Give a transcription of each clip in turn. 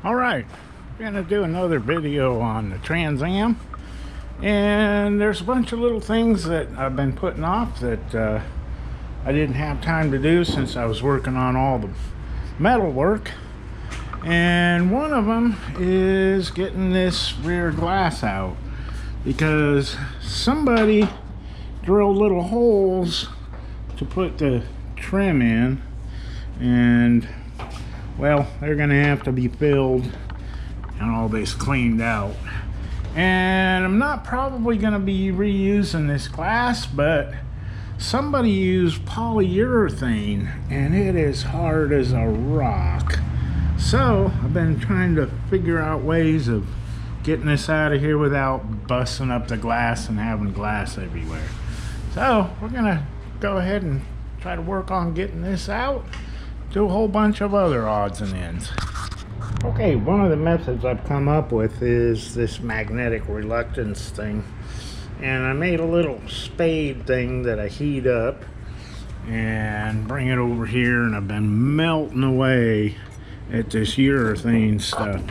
Alright, I'm going to do another video on the Trans Am, and there's a bunch of little things that I've been putting off that I didn't have time to do since I was working on all the metal work. And one of them is getting this rear glass out, because somebody drilled little holes to put the trim in, and well, they're gonna have to be filled and all this cleaned out. And I'm not probably gonna be reusing this glass, but somebody used polyurethane and it is hard as a rock. So I've been trying to figure out ways of getting this out of here without busting up the glass and having glass everywhere. So we're gonna go ahead and try to work on getting this out. Do a whole bunch of other odds and ends. Okay, one of the methods I've come up with is this magnetic reluctance thing. And I made a little spade thing that I heat up and bring it over here, and I've been melting away at this urethane stuff.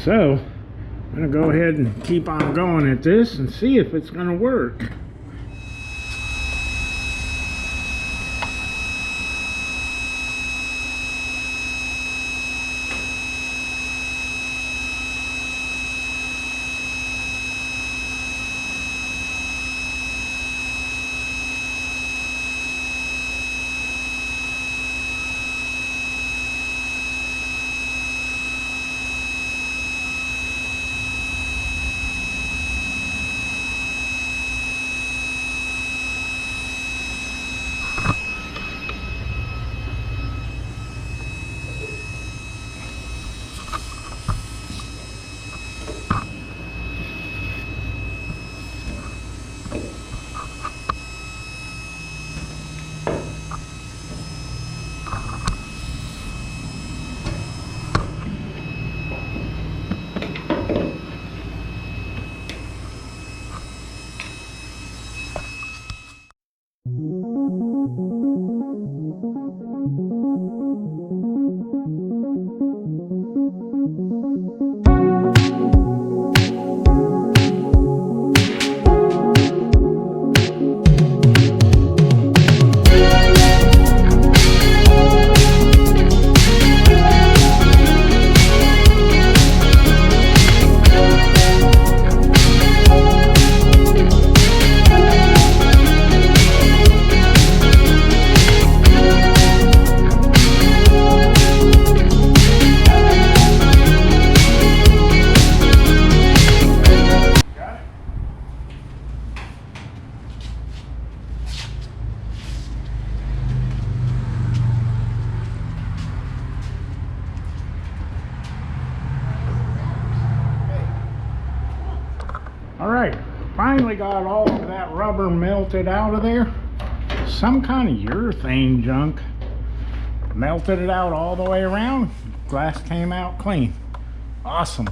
So I'm gonna go ahead and keep on going at this and see if it's gonna work. Alright, finally got all of that rubber melted out of there. Some kind of urethane junk. Melted it out all the way around. Glass came out clean. Awesome.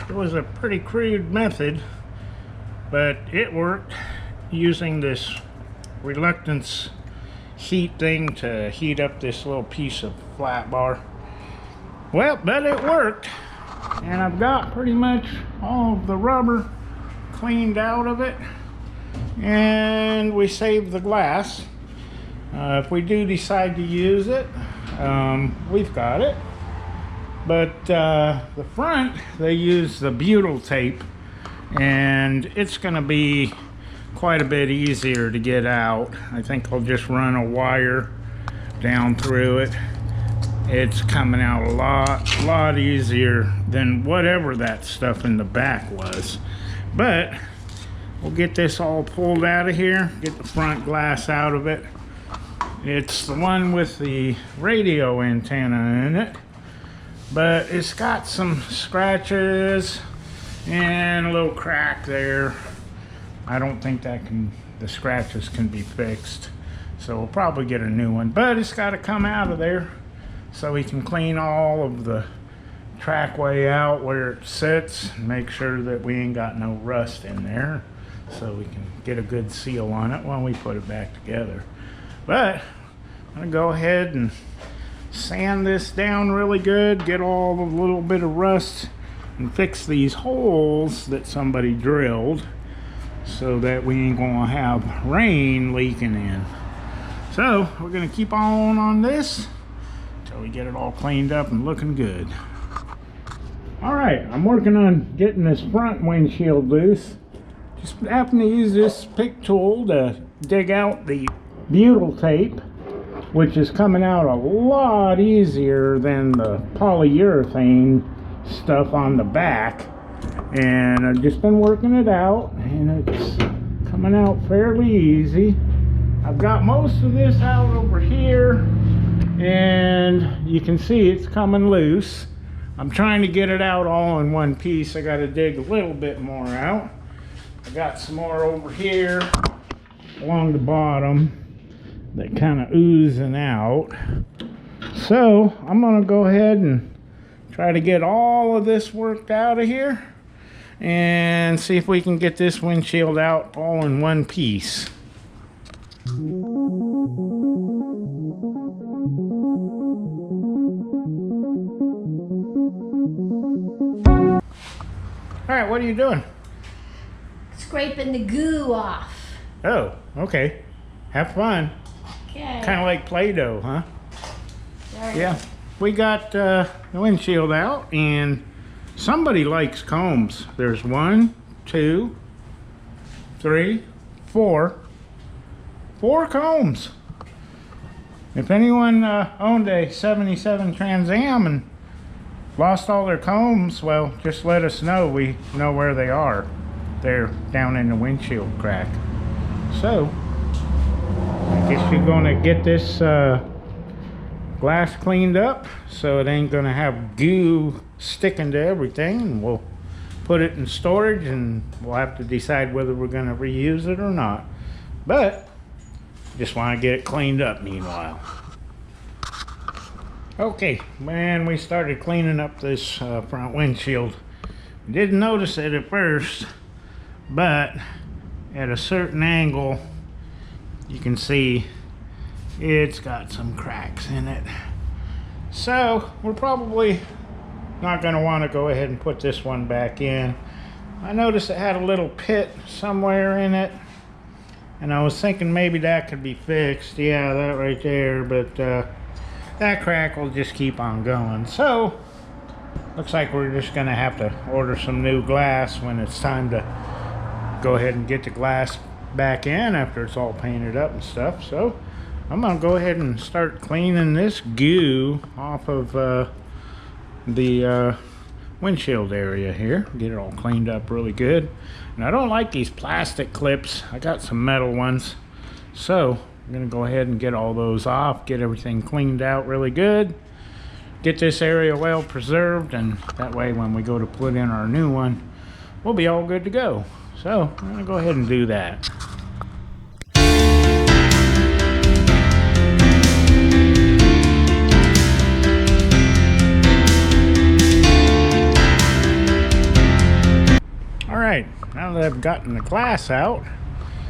It was a pretty crude method, but it worked, using this reluctance heat thing to heat up this little piece of flat bar. Well, but it worked, and I've got pretty much all of the rubber cleaned out of it, and we saved the glass. If we do decide to use it, we've got it. But the front, they use the butyl tape, and it's going to be quite a bit easier to get out. I think I'll just run a wire down through it. It's coming out a lot easier than whatever that stuff in the back was. But we'll get this all pulled out of here, get the front glass out of it. It's the one with the radio antenna in it, but it's got some scratches and a little crack there. I don't think the scratches can be fixed, so we'll probably get a new one, but it's got to come out of there so we can clean all of the trackway out where it sits and make sure that we ain't got no rust in there, so we can get a good seal on it when we put it back together. But I'm gonna go ahead and sand this down really good, get all the little bit of rust, and fix these holes that somebody drilled so that we ain't gonna have rain leaking in. So we're gonna keep on this until we get it all cleaned up and looking good. All right, I'm working on getting this front windshield loose. Just happen to use this pick tool to dig out the butyl tape, which is coming out a lot easier than the polyurethane stuff on the back. And I've just been working it out, and it's coming out fairly easy. I've got most of this out over here, and you can see it's coming loose. I'm trying to get it out all in one piece. I got to dig a little bit more out. I got some more over here along the bottom that kind of oozing out. So I'm gonna go ahead and try to get all of this worked out of here and see if we can get this windshield out all in one piece. All right, what are you doing? Scraping the goo off. Oh, okay. Have fun. Okay. Kind of like Play-Doh, huh? Sorry. Yeah. We got the windshield out, and somebody likes combs. There's 1, 2, 3, 4. 4 combs. If anyone owned a 77 Trans Am and lost all their combs, well, just let us know. We know where they are. They're down in the windshield crack. So I guess you're gonna get this glass cleaned up so it ain't gonna have goo sticking to everything, and we'll put it in storage, and we'll have to decide whether we're gonna reuse it or not. But just want to get it cleaned up meanwhile. Okay, when we started cleaning up this front windshield, didn't notice it at first, but at a certain angle you can see it's got some cracks in it. So we're probably not going to want to go ahead and put this one back in. I noticed it had a little pit somewhere in it, and I was thinking maybe that could be fixed. Yeah, that right there, but that crack will just keep on going. So looks like we're just gonna have to order some new glass when it's time to go ahead and get the glass back in after it's all painted up and stuff. So I'm gonna go ahead and start cleaning this goo off of the windshield area here. Get it all cleaned up really good. And I don't like these plastic clips. I got some metal ones. So I'm gonna go ahead and get all those off, get everything cleaned out really good, get this area well preserved, and that way when we go to put in our new one, we'll be all good to go. So I'm gonna go ahead and do that. All right, now that I've gotten the glass out,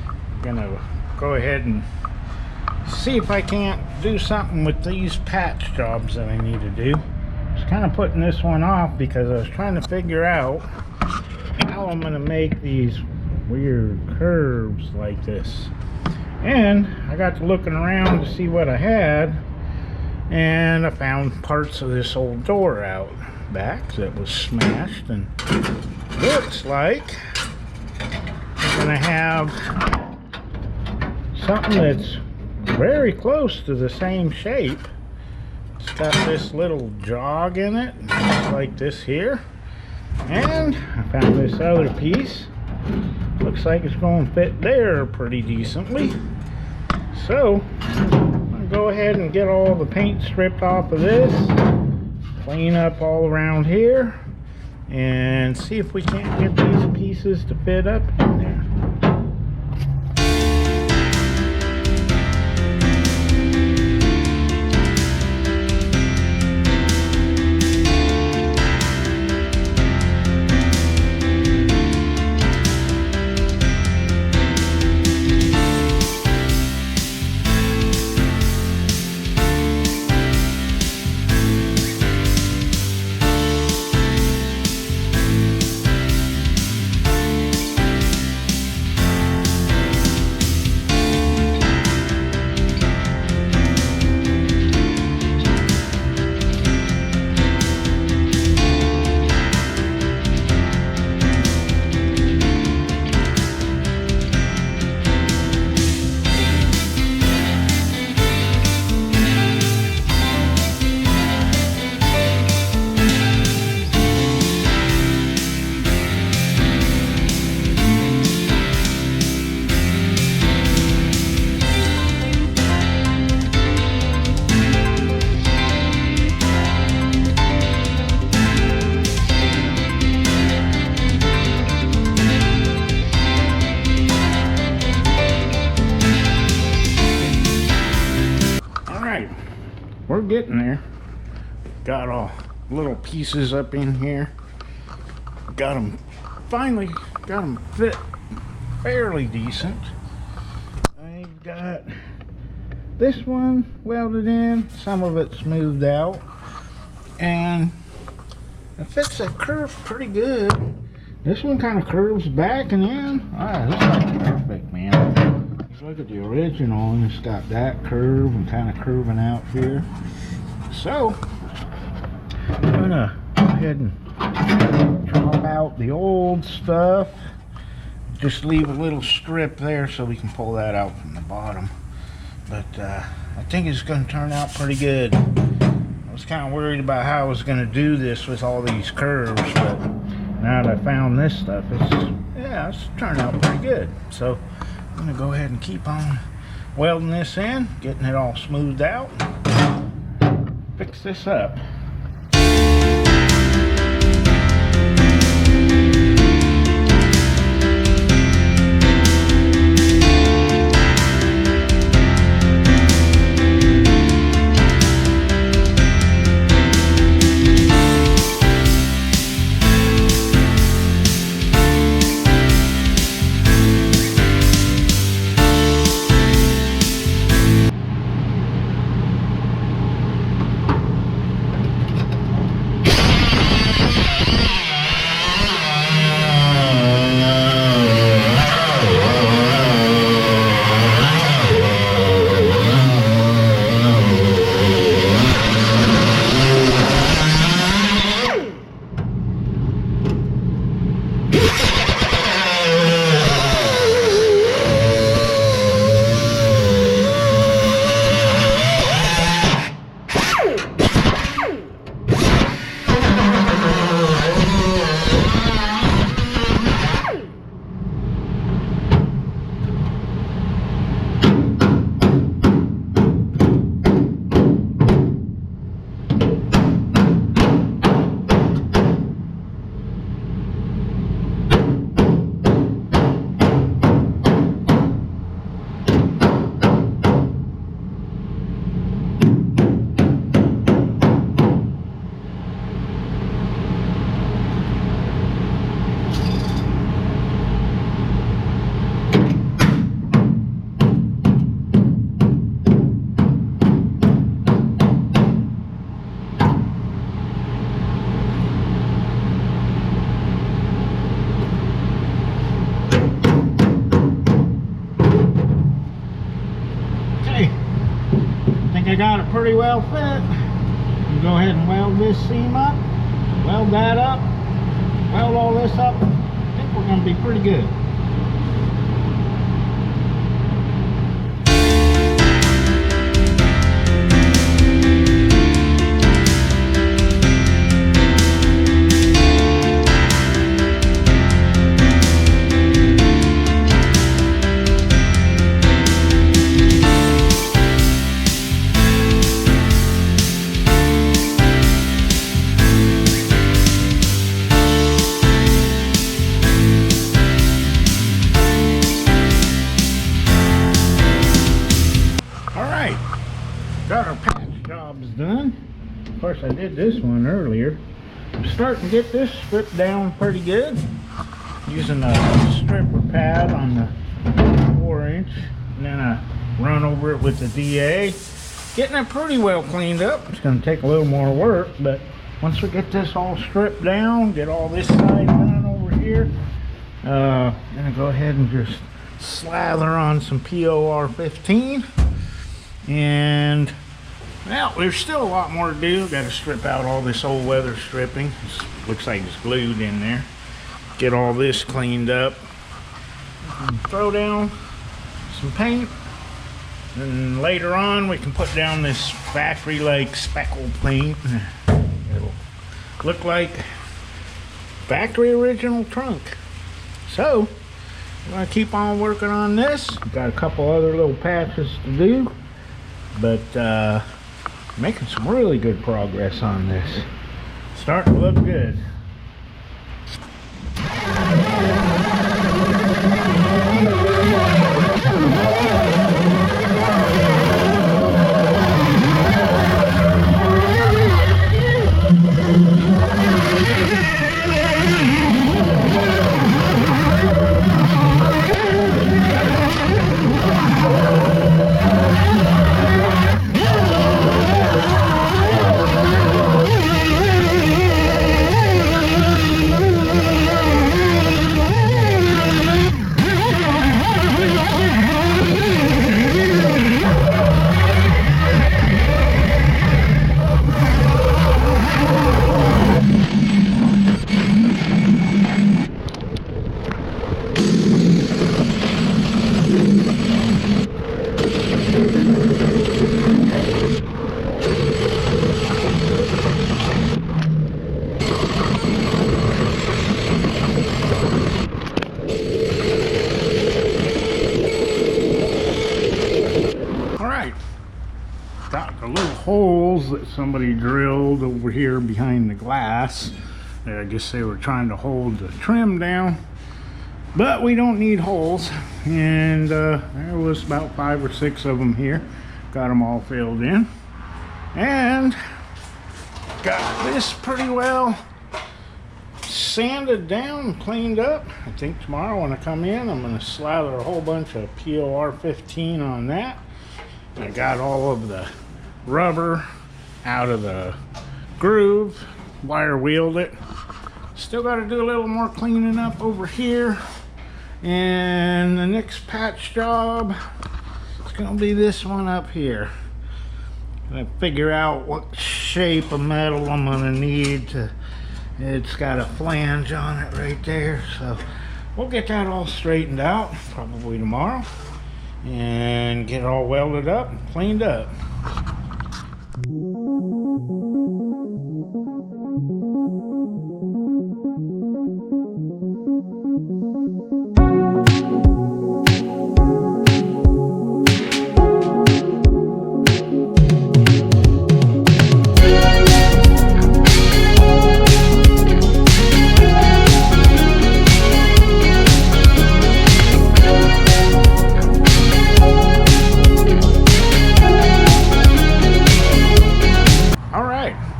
I'm gonna go ahead and see if I can't do something with these patch jobs that I need to do. I was kind of putting this one off because I was trying to figure out how I'm going to make these weird curves like this. And I got to looking around to see what I had, and I found parts of this old door out back that was smashed, and looks like I'm going to have something that's very close to the same shape. It's got this little jog in it, just like this here. And I found this other piece. Looks like it's going to fit there pretty decently. So I'm going to go ahead and get all the paint stripped off of this, clean up all around here, and see if we can't get these pieces to fit up in there. We're getting there. Got all little pieces up in here. Got them, finally got them fit fairly decent. I've got this one welded in, some of it smoothed out, and it fits that curve pretty good. This one kind of curves back and in. Ah, this is perfect, man. Just look at the original, and it's got that curve and kind of curving out here. So I'm gonna go ahead and chop out the old stuff. Just leave a little strip there so we can pull that out from the bottom. But I think it's going to turn out pretty good. I was kind of worried about how I was going to do this with all these curves, but now that I found this stuff, it's turned out pretty good. So I'm going to go ahead and keep on welding this in, getting it all smoothed out, fix this up. pretty well fit. You go ahead and weld this seam up, weld that up, weld all this up. I think we're going to be pretty good. Got our patch jobs done. Of course, I did this one earlier. I'm starting to get this stripped down pretty good. Using a stripper pad on the 4-inch, and then I run over it with the DA. Getting it pretty well cleaned up. It's going to take a little more work, but once we get this all stripped down, get all this side done over here, I'm going to go ahead and just slather on some POR 15. And well, there's still a lot more to do. Got to strip out all this old weather stripping. Looks like it's glued in there. Get all this cleaned up. Throw down some paint. And later on we can put down this factory like speckled paint. It'll look like factory original trunk. So I'm going to keep on working on this. Got a couple other little patches to do. But making some really good progress on this. Starting to look good. Got the little holes that somebody drilled over here behind the glass. I guess they were trying to hold the trim down, but we don't need holes. And there was about 5 or 6 of them here. Got them all filled in, and got this pretty well sanded down and cleaned up. I think tomorrow when I come in, I'm going to slather a whole bunch of POR 15 on that. I got all of the rubber out of the groove, wire wheeled it. Still got to do a little more cleaning up over here. And the next patch job is going to be this one up here. Gonna figure out what shape of metal I'm going to need to. It's got a flange on it right there, so we'll get that all straightened out probably tomorrow. And get it all welded up and cleaned up.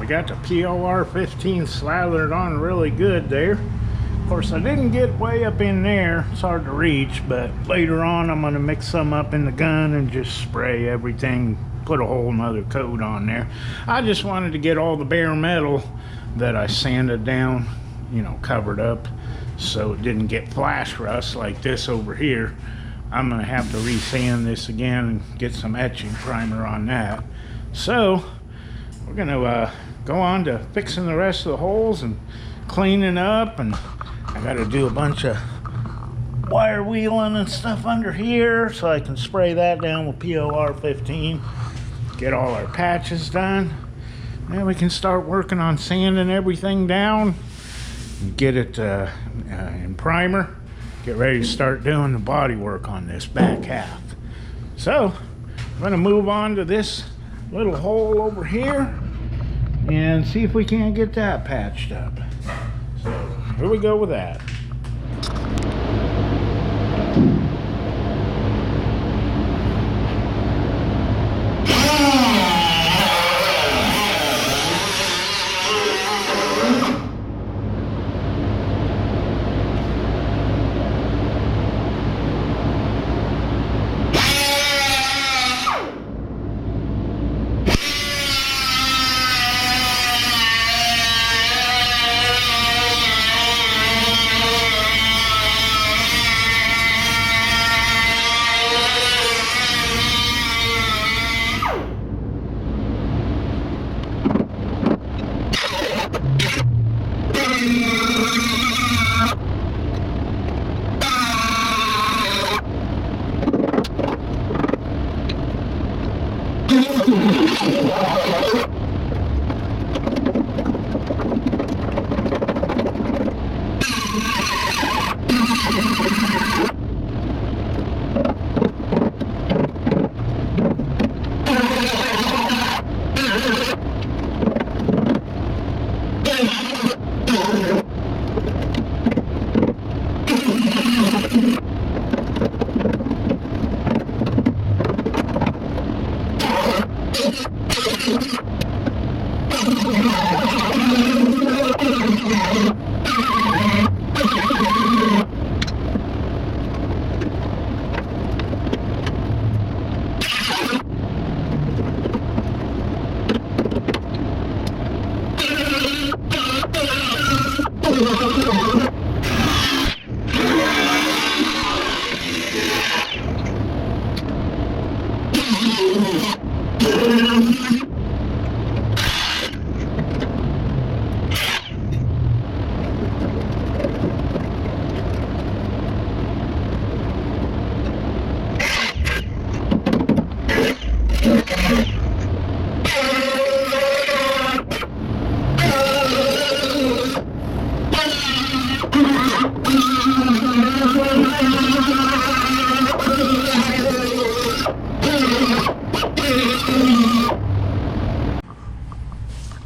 Got the POR 15 slathered on really good there. Of course, I didn't get way up in there. It's hard to reach, but later on I'm going to mix some up in the gun and just spray everything, put a whole nother coat on there. I just wanted to get all the bare metal that I sanded down, you know, covered up so it didn't get flash rust like this over here. I'm going to have to re-sand this again and get some etching primer on that. So we're gonna go on to fixing the rest of the holes and cleaning up, and I gotta do a bunch of wire wheeling and stuff under here so I can spray that down with POR 15, get all our patches done. Then we can start working on sanding everything down and get it in primer, get ready to start doing the body work on this back half. So I'm gonna move on to this little hole over here and see if we can't get that patched up. So here we go with that.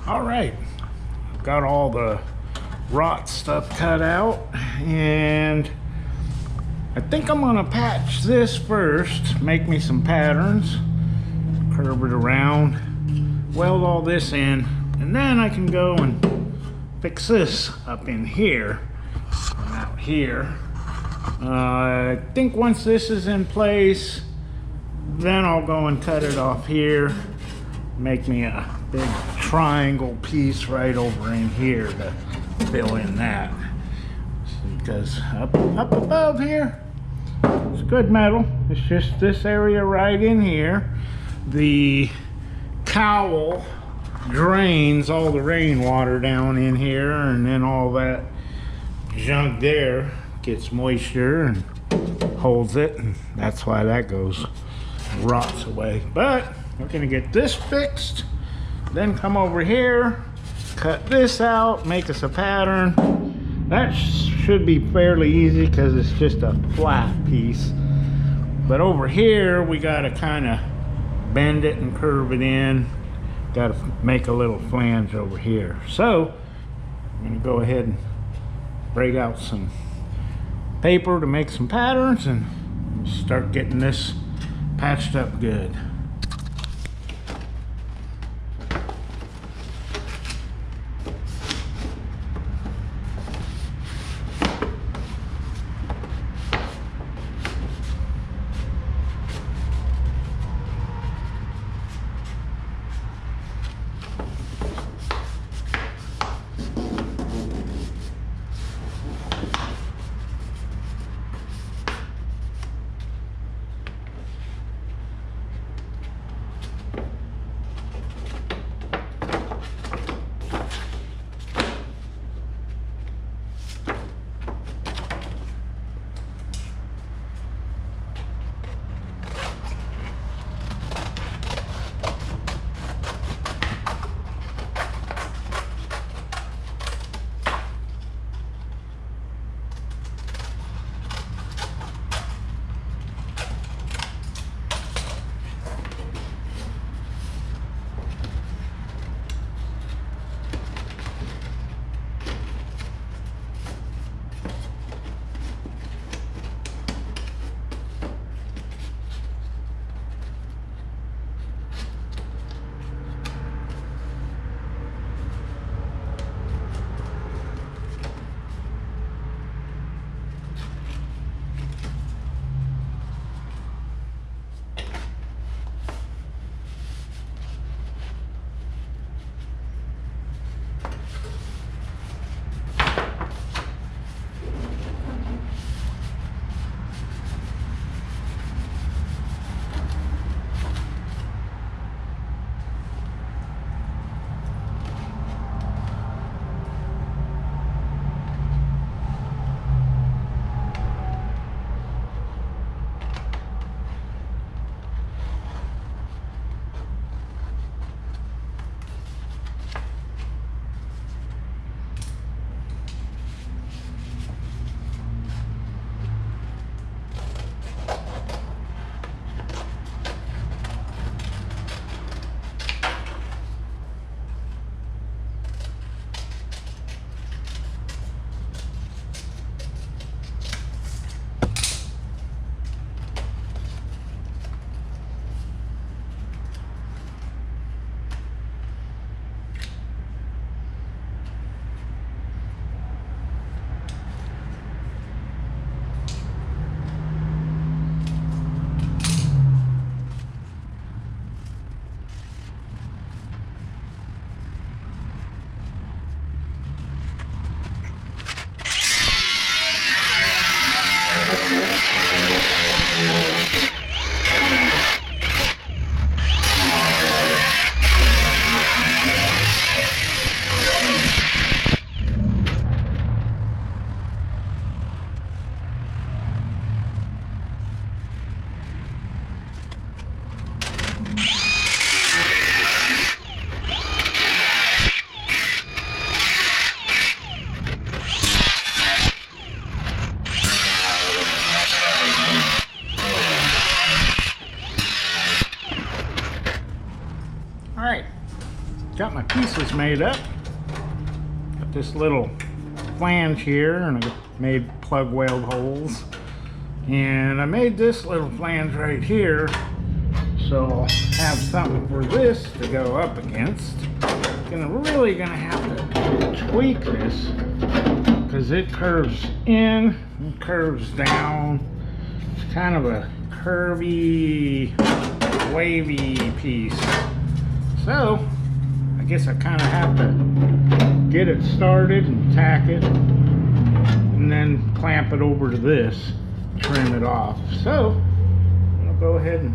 All right, got all the rot stuff cut out, and I think I'm gonna patch this first, make me some patterns, curve it around, weld all this in, and then I can go and fix this up in here and out here. I think once this is in place, then I'll go and cut it off here, make me a big triangle piece right over in here to fill in that. Because up above here, it's good metal. It's just this area right in here. The cowl drains all the rainwater down in here, and then all that junk there gets moisture and holds it, and that's why that goes rots away. But we're gonna get this fixed, then come over here, cut this out, make us a pattern. That should be fairly easy because it's just a flat piece. But over here, we gotta kind of bend it and curve it in. Gotta make a little flange over here. So I'm gonna go ahead and break out some paper to make some patterns and start getting this patched up good. got my pieces made up. Got this little flange here, and I made plug weld holes. And I made this little flange right here, so I'll have something for this to go up against. Really gonna have to tweak this because it curves in and curves down. It's kind of a curvy, wavy piece. So I guess I kind of have to get it started and tack it and then clamp it over to this, trim it off. So I'll go ahead and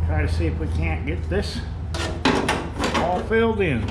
try to see if we can't get this all filled in.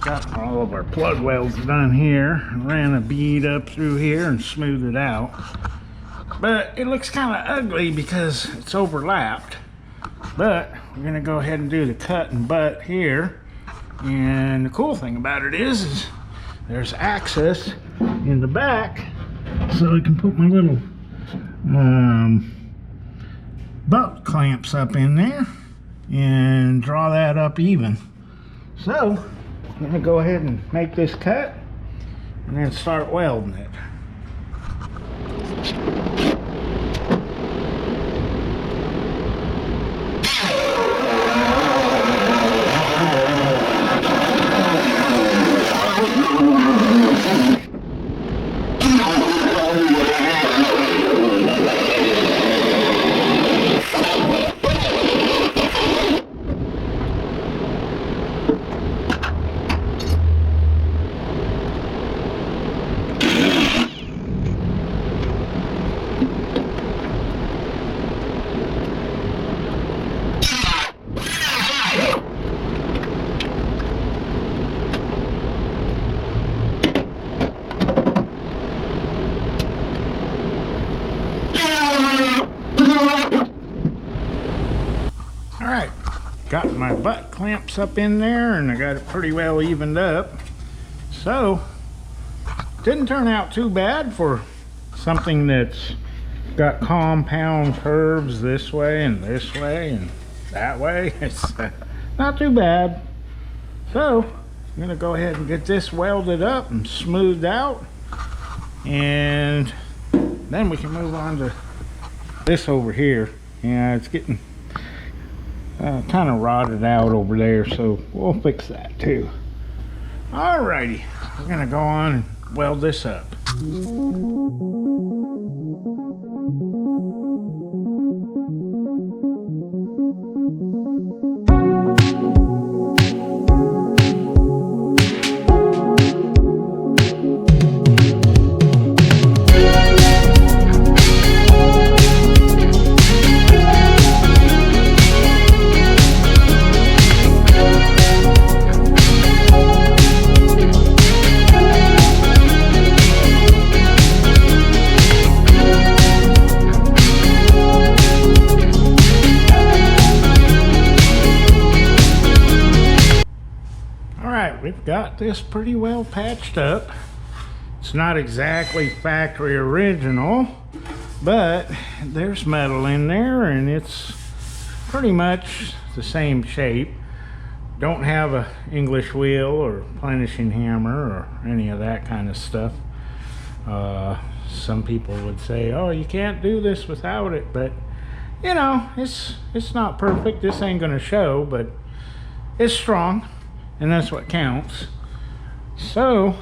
Got all of our plug welds done here. Ran a bead up through here and smoothed it out. But it looks kind of ugly because it's overlapped. But we're going to go ahead and do the cut and butt here. And the cool thing about it is there's access in the back, so I can put my little butt clamps up in there and draw that up even. So I'm going to go ahead and make this cut and then start welding it. Alright, got my butt clamps up in there and I got it pretty well evened up. So, didn't turn out too bad for something that's got compound curves this way and that way. It's not too bad. So, I'm going to go ahead and get this welded up and smoothed out. And then we can move on to this over here. Yeah, it's getting kind of rotted out over there, so we'll fix that too. Alrighty, we're gonna go on and weld this up. We've got this pretty well patched up. It's not exactly factory original, but there's metal in there and it's pretty much the same shape. Don't have a English wheel or plenishing hammer or any of that kind of stuff. Some people would say, oh, you can't do this without it, but you know, it's not perfect. This ain't gonna show, but it's strong. And that's what counts. So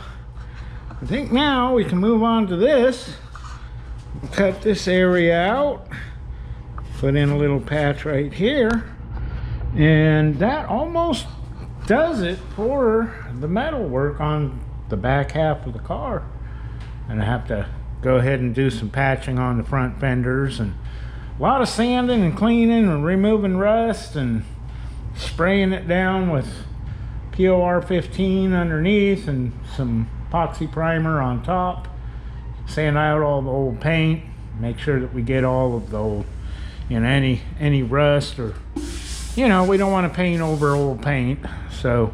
I think now we can move on to this. Cut this area out Put in a little patch right here, and that almost does it for the metal work on the back half of the car. And I have to go ahead and do some patching on the front fenders, and a lot of sanding and cleaning and removing rust and spraying it down with POR 15 underneath and some epoxy primer on top. Sand out all the old paint, make sure that we get all of the old, you know, any rust, or, you know, we don't want to paint over old paint. So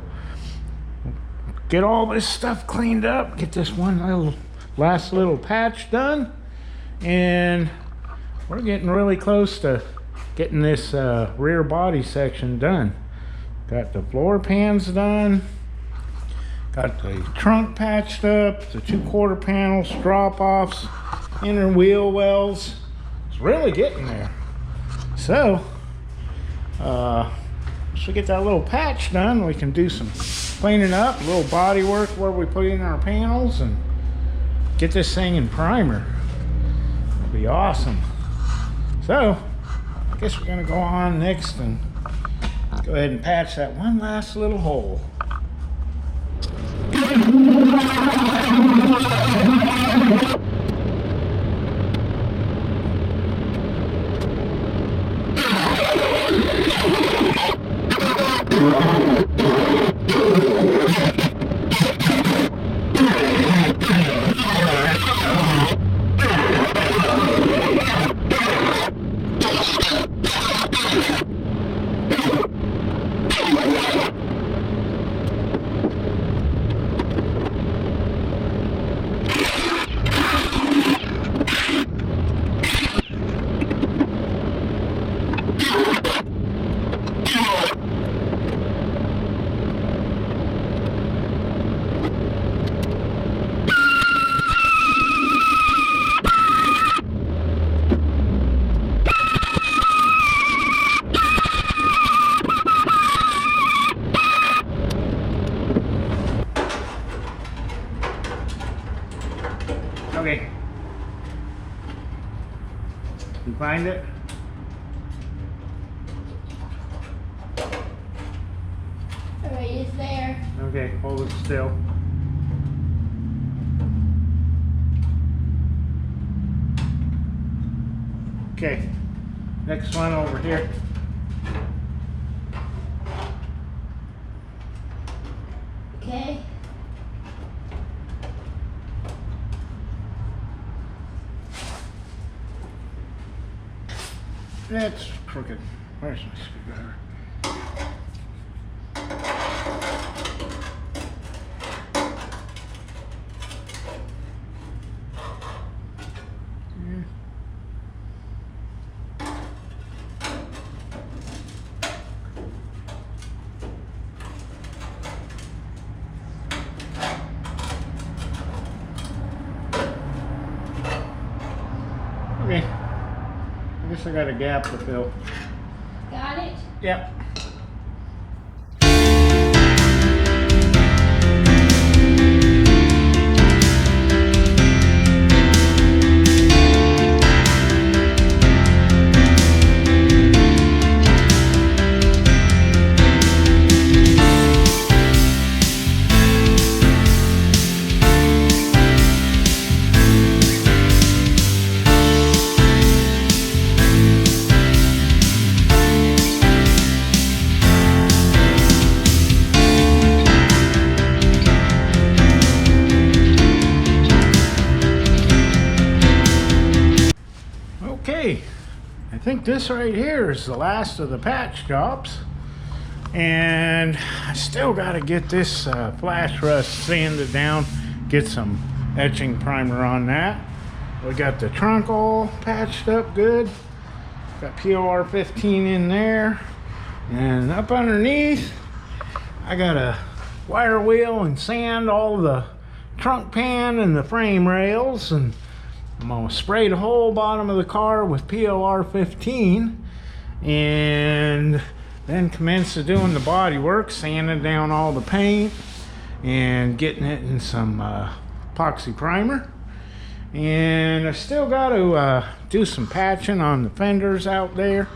get all this stuff cleaned up, get this one last little patch done, and we're getting really close to getting this rear body section done. Got the floor pans done, got the trunk patched up, the 2/4 panels, drop offs, inner wheel wells. It's really getting there. So once we get that little patch done, we can do some cleaning up, a little body work where we put in our panels, and get this thing in primer. It'll be awesome. So I guess we're gonna go on next and go ahead and patch that one last little hole. Okay. You find it? Alright, it's there. Okay, hold it still. Okay, next one over here. Okay. That's crooked. Where's my screwdriver? Okay. I guess I got a gap to fill. Got it? Yep. Okay, I think this right here is the last of the patch jobs, and I still got to get this flash rust sanded down, get some etching primer on that. We got the trunk all patched up good, got POR 15 in there, and up underneath I got to wire wheel and sand all the trunk pan and the frame rails, and I'm gonna spray the whole bottom of the car with POR 15, and then commence to doing the body work, sanding down all the paint and getting it in some epoxy primer. And I still got to do some patching on the fenders out there.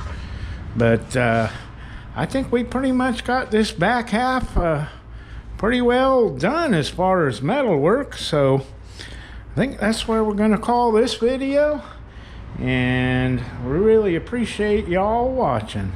But I think we pretty much got this back half pretty well done as far as metal work. So I think that's where we're going to call this video. And we really appreciate y'all watching.